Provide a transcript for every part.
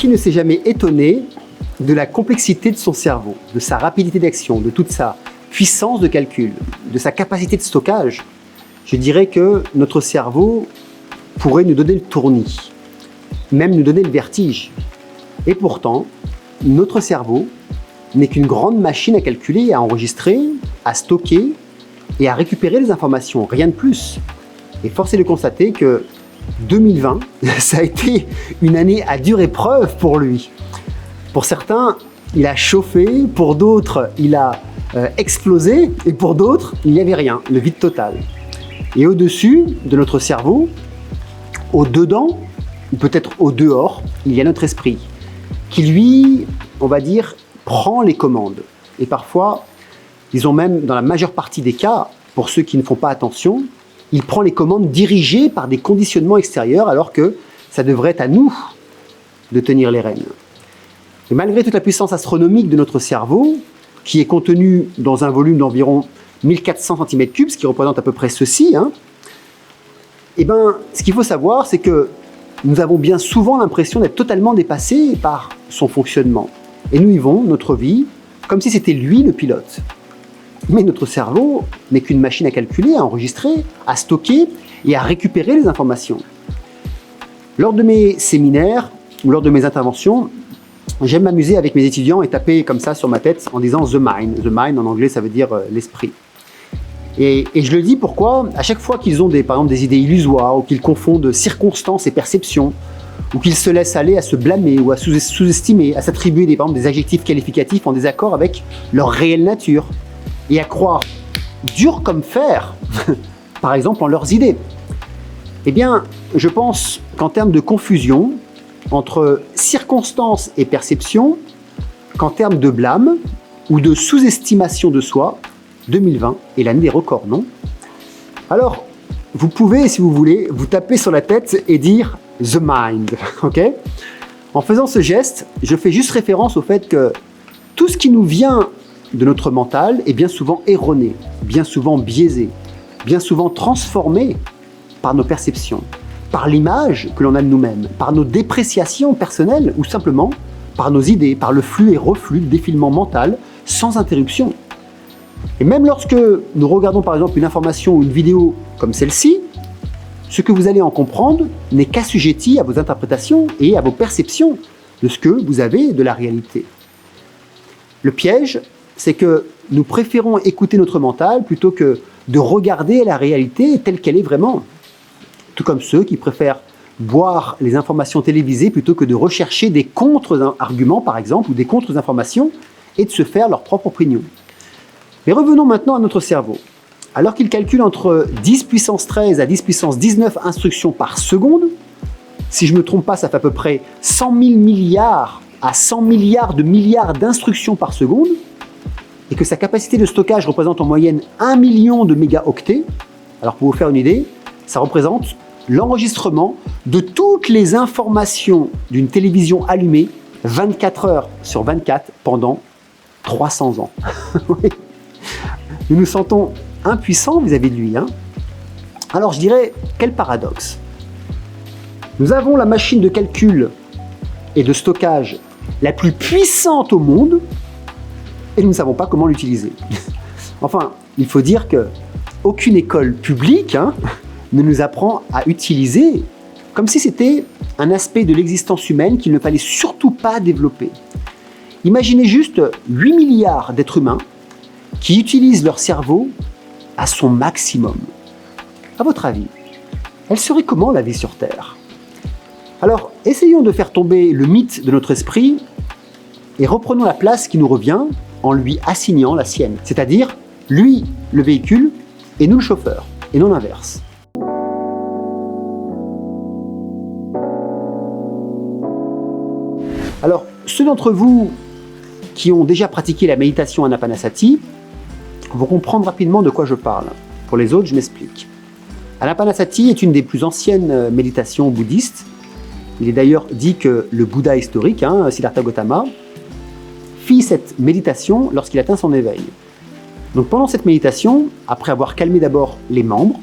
Qui ne s'est jamais étonné de la complexité de son cerveau, de sa rapidité d'action, de toute sa puissance de calcul, de sa capacité de stockage? Je dirais que notre cerveau pourrait nous donner le tournis, même nous donner le vertige. Et pourtant, notre cerveau n'est qu'une grande machine à calculer, à enregistrer, à stocker et à récupérer les informations, rien de plus. Et force est de constater que 2020, ça a été une année à dure épreuve pour lui. Pour certains, il a chauffé, pour d'autres, il a explosé, et pour d'autres, il n'y avait rien, le vide total. Et au-dessus de notre cerveau, au-dedans, ou peut-être au-dehors, il y a notre esprit, qui lui, on va dire, prend les commandes. Et parfois, disons même dans la majeure partie des cas, pour ceux qui ne font pas attention, il prend les commandes dirigées par des conditionnements extérieurs, alors que ça devrait être à nous de tenir les rênes. Et malgré toute la puissance astronomique de notre cerveau, qui est contenue dans un volume d'environ 1400 cm3, ce qui représente à peu près ceci, ce qu'il faut savoir, c'est que nous avons bien souvent l'impression d'être totalement dépassés par son fonctionnement. Et nous vivons notre vie comme si c'était lui le pilote. Mais notre cerveau n'est qu'une machine à calculer, à enregistrer, à stocker et à récupérer les informations. Lors de mes séminaires ou lors de mes interventions, j'aime m'amuser avec mes étudiants et taper comme ça sur ma tête en disant « the mind ». « The mind » en anglais, ça veut dire l'esprit. Et je le dis pourquoi, à chaque fois qu'ils ont par exemple des idées illusoires ou qu'ils confondent circonstances et perceptions, ou qu'ils se laissent aller à se blâmer ou à sous-estimer, à s'attribuer par exemple des adjectifs qualificatifs en désaccord avec leur réelle nature, et à croire dur comme fer, par exemple en leurs idées. Eh bien, je pense qu'en termes de confusion entre circonstances et perception, qu'en termes de blâme ou de sous-estimation de soi, 2020 est l'année des records, non? Alors, vous pouvez, si vous voulez, vous taper sur la tête et dire « the mind », ok? En faisant ce geste, je fais juste référence au fait que tout ce qui nous vient de notre mental est bien souvent erroné, bien souvent biaisé, bien souvent transformé par nos perceptions, par l'image que l'on a de nous-mêmes, par nos dépréciations personnelles ou simplement par nos idées, par le flux et reflux de défilement mental sans interruption. Et même lorsque nous regardons par exemple une information ou une vidéo comme celle-ci, ce que vous allez en comprendre n'est qu'assujetti à vos interprétations et à vos perceptions de ce que vous avez de la réalité. Le piège, c'est que nous préférons écouter notre mental plutôt que de regarder la réalité telle qu'elle est vraiment. Tout comme ceux qui préfèrent boire les informations télévisées plutôt que de rechercher des contre-arguments, par exemple, ou des contre-informations, et de se faire leur propre opinion. Mais revenons maintenant à notre cerveau. Alors qu'il calcule entre 10 puissance 13 à 10 puissance 19 instructions par seconde, si je ne me trompe pas, ça fait à peu près 100 000 milliards à 100 milliards de milliards d'instructions par seconde, et que sa capacité de stockage représente en moyenne 1 million de mégaoctets, alors pour vous faire une idée, ça représente l'enregistrement de toutes les informations d'une télévision allumée 24 heures sur 24 pendant 300 ans. Nous nous sentons impuissants vis-à-vis de lui. Alors je dirais, quel paradoxe. Nous avons la machine de calcul et de stockage la plus puissante au monde et nous ne savons pas comment l'utiliser. Enfin, il faut dire qu'aucune école publique ne nous apprend à utiliser comme si c'était un aspect de l'existence humaine qu'il ne fallait surtout pas développer. Imaginez juste 8 milliards d'êtres humains qui utilisent leur cerveau à son maximum. À votre avis, elle serait comment la vie sur Terre? Alors, essayons de faire tomber le mythe de notre esprit et reprenons la place qui nous revient en lui assignant la sienne, c'est-à-dire lui le véhicule et nous le chauffeur, et non l'inverse. Alors, ceux d'entre vous qui ont déjà pratiqué la méditation Anapanasati vont comprendre rapidement de quoi je parle. Pour les autres, je m'explique. Anapanasati est une des plus anciennes méditations bouddhistes. Il est d'ailleurs dit que le Bouddha historique, Siddhartha Gautama, fit cette méditation lorsqu'il atteint son éveil. Donc pendant cette méditation, après avoir calmé d'abord les membres,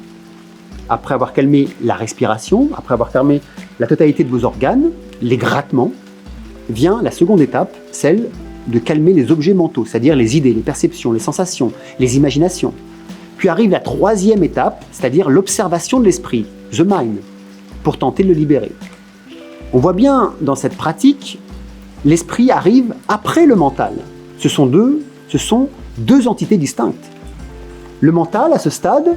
après avoir calmé la respiration, après avoir calmé la totalité de vos organes, les grattements, vient la seconde étape, celle de calmer les objets mentaux, c'est-à-dire les idées, les perceptions, les sensations, les imaginations. Puis arrive la troisième étape, c'est-à-dire l'observation de l'esprit, the mind, pour tenter de le libérer. On voit bien dans cette pratique, l'esprit arrive après le mental. Ce sont deux entités distinctes. Le mental, à ce stade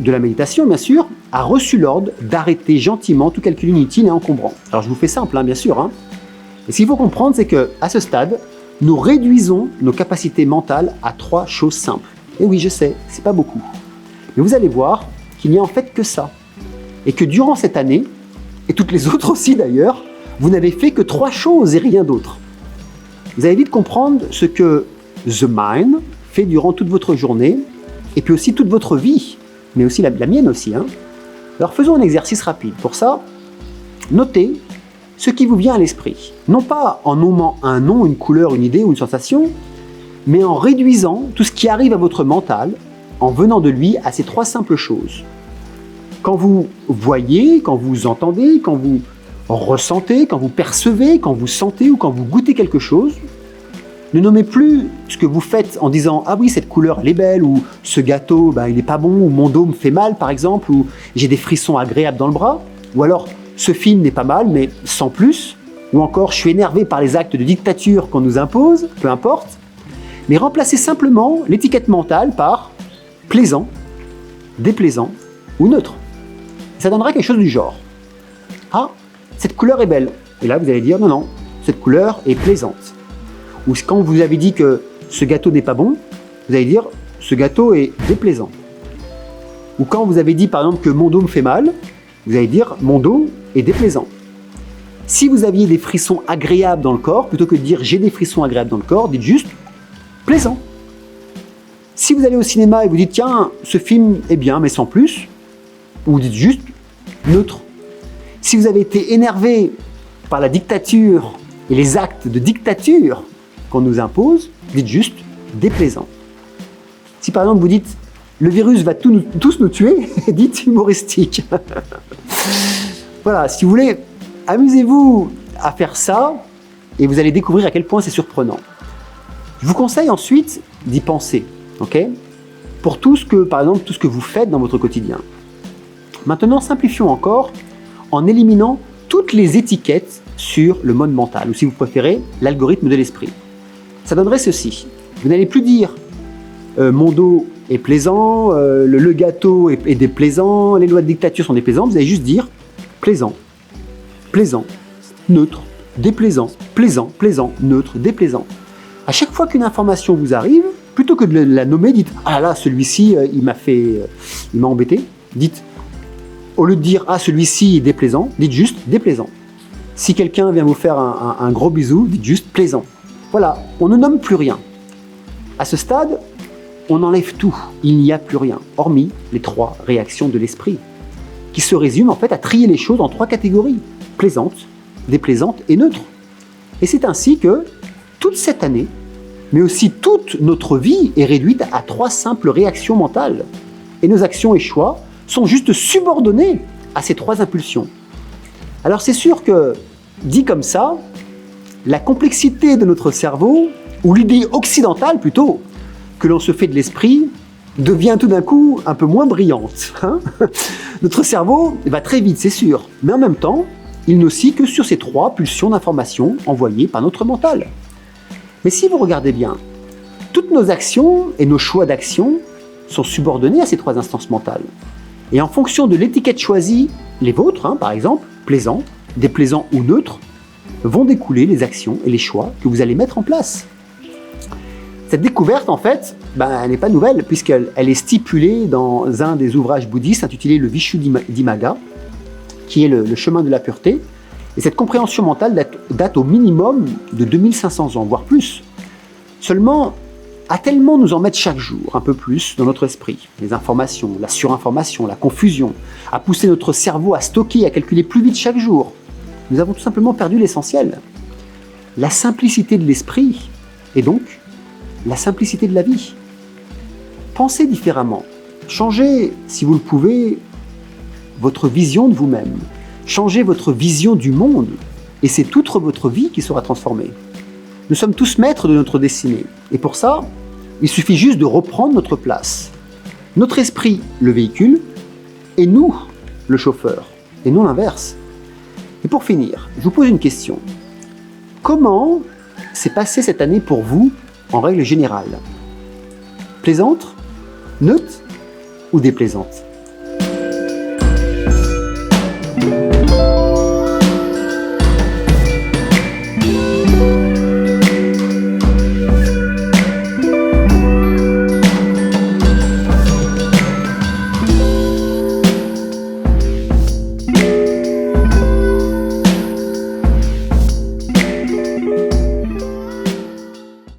de la méditation, bien sûr, a reçu l'ordre d'arrêter gentiment tout calcul inutile et encombrant. Alors je vous fais simple, bien sûr. Et ce qu'il faut comprendre, c'est qu'à ce stade, nous réduisons nos capacités mentales à 3 choses simples. Et oui, je sais, c'est pas beaucoup. Mais vous allez voir qu'il n'y a en fait que ça. Et que durant cette année, et toutes les autres aussi d'ailleurs, vous n'avez fait que 3 choses et rien d'autre. Vous allez vite comprendre ce que The Mind fait durant toute votre journée, et puis aussi toute votre vie, mais aussi la mienne aussi. Alors faisons un exercice rapide. Pour ça, notez ce qui vous vient à l'esprit. Non pas en nommant un nom, une couleur, une idée ou une sensation, mais en réduisant tout ce qui arrive à votre mental, en venant de lui à ces 3 simples choses. Quand vous voyez, quand vous entendez, quand vous ressentez, quand vous percevez, quand vous sentez ou quand vous goûtez quelque chose, ne nommez plus ce que vous faites en disant « Ah oui, cette couleur, elle est belle » ou « Ce gâteau, il n'est pas bon » ou « Mon dos me fait mal » par exemple, ou « J'ai des frissons agréables dans le bras » ou alors « Ce film n'est pas mal, mais sans plus » ou encore « Je suis énervé par les actes de dictature qu'on nous impose », peu importe. Mais remplacez simplement l'étiquette mentale par « plaisant »,« déplaisant » ou « neutre ». Ça donnera quelque chose du genre « Ah, cette couleur est belle ». Et là, vous allez dire « Non, non, cette couleur est plaisante ». Ou quand vous avez dit que ce gâteau n'est pas bon, vous allez dire « ce gâteau est déplaisant ». Ou quand vous avez dit par exemple que mon dos me fait mal, vous allez dire « mon dos est déplaisant ». Si vous aviez des frissons agréables dans le corps, plutôt que de dire « j'ai des frissons agréables dans le corps », dites juste « plaisant ». Si vous allez au cinéma et vous dites « tiens, ce film est bien, mais sans plus », vous dites juste « neutre ». Si vous avez été énervé par la dictature et les actes de dictature qu'on nous impose, dites juste déplaisant. Si par exemple vous dites le virus va tous nous tuer, dites humoristique. Voilà, si vous voulez, amusez-vous à faire ça et vous allez découvrir à quel point c'est surprenant. Je vous conseille ensuite d'y penser, ok ? Pour tout ce que vous faites dans votre quotidien. Maintenant, simplifions encore en éliminant toutes les étiquettes sur le mode mental, ou si vous préférez, l'algorithme de l'esprit. Ça donnerait ceci. Vous n'allez plus dire mon dos est plaisant, le gâteau est déplaisant, les lois de dictature sont déplaisantes. Vous allez juste dire plaisant, plaisant, neutre, déplaisant, plaisant, plaisant, neutre, déplaisant. À chaque fois qu'une information vous arrive, plutôt que de la nommer, dites « Ah là, celui-ci, il m'a embêté », dites au lieu de dire « Ah, celui-ci est déplaisant », dites juste « déplaisant ». Si quelqu'un vient vous faire un gros bisou, dites juste « plaisant ». Voilà, on ne nomme plus rien. À ce stade, on enlève tout. Il n'y a plus rien, hormis les 3 réactions de l'esprit, qui se résument en fait à trier les choses en 3 catégories, plaisantes, déplaisantes et neutres. Et c'est ainsi que toute cette année, mais aussi toute notre vie est réduite à 3 simples réactions mentales. Et nos actions et choix sont juste subordonnés à ces 3 impulsions. Alors c'est sûr que, dit comme ça, la complexité de notre cerveau, ou l'idée occidentale plutôt, que l'on se fait de l'esprit, devient tout d'un coup un peu moins brillante. Notre cerveau va très vite, c'est sûr, mais en même temps, il n'oscille que sur ces 3 pulsions d'information envoyées par notre mental. Mais si vous regardez bien, toutes nos actions et nos choix d'action sont subordonnés à ces 3 instances mentales. Et en fonction de l'étiquette choisie, les vôtres, par exemple, plaisant, déplaisant ou neutre, vont découler les actions et les choix que vous allez mettre en place. Cette découverte, en fait, elle n'est pas nouvelle, puisqu'elle est stipulée dans un des ouvrages bouddhistes intitulé le Vishuddhimagga, qui est le chemin de la pureté. Et cette compréhension mentale date au minimum de 2500 ans, voire plus. Seulement, à tellement nous en mettre chaque jour, un peu plus, dans notre esprit, les informations, la surinformation, la confusion, à pousser notre cerveau à stocker, à calculer plus vite chaque jour, nous avons tout simplement perdu l'essentiel. La simplicité de l'esprit, et donc la simplicité de la vie. Pensez différemment. Changez, si vous le pouvez, votre vision de vous-même. Changez votre vision du monde. Et c'est toute votre vie qui sera transformée. Nous sommes tous maîtres de notre destinée. Et pour ça, il suffit juste de reprendre notre place. Notre esprit, le véhicule, et nous, le chauffeur, et non l'inverse. Et pour finir, je vous pose une question. Comment s'est passée cette année pour vous, en règle générale? Plaisante, neutre ou déplaisante?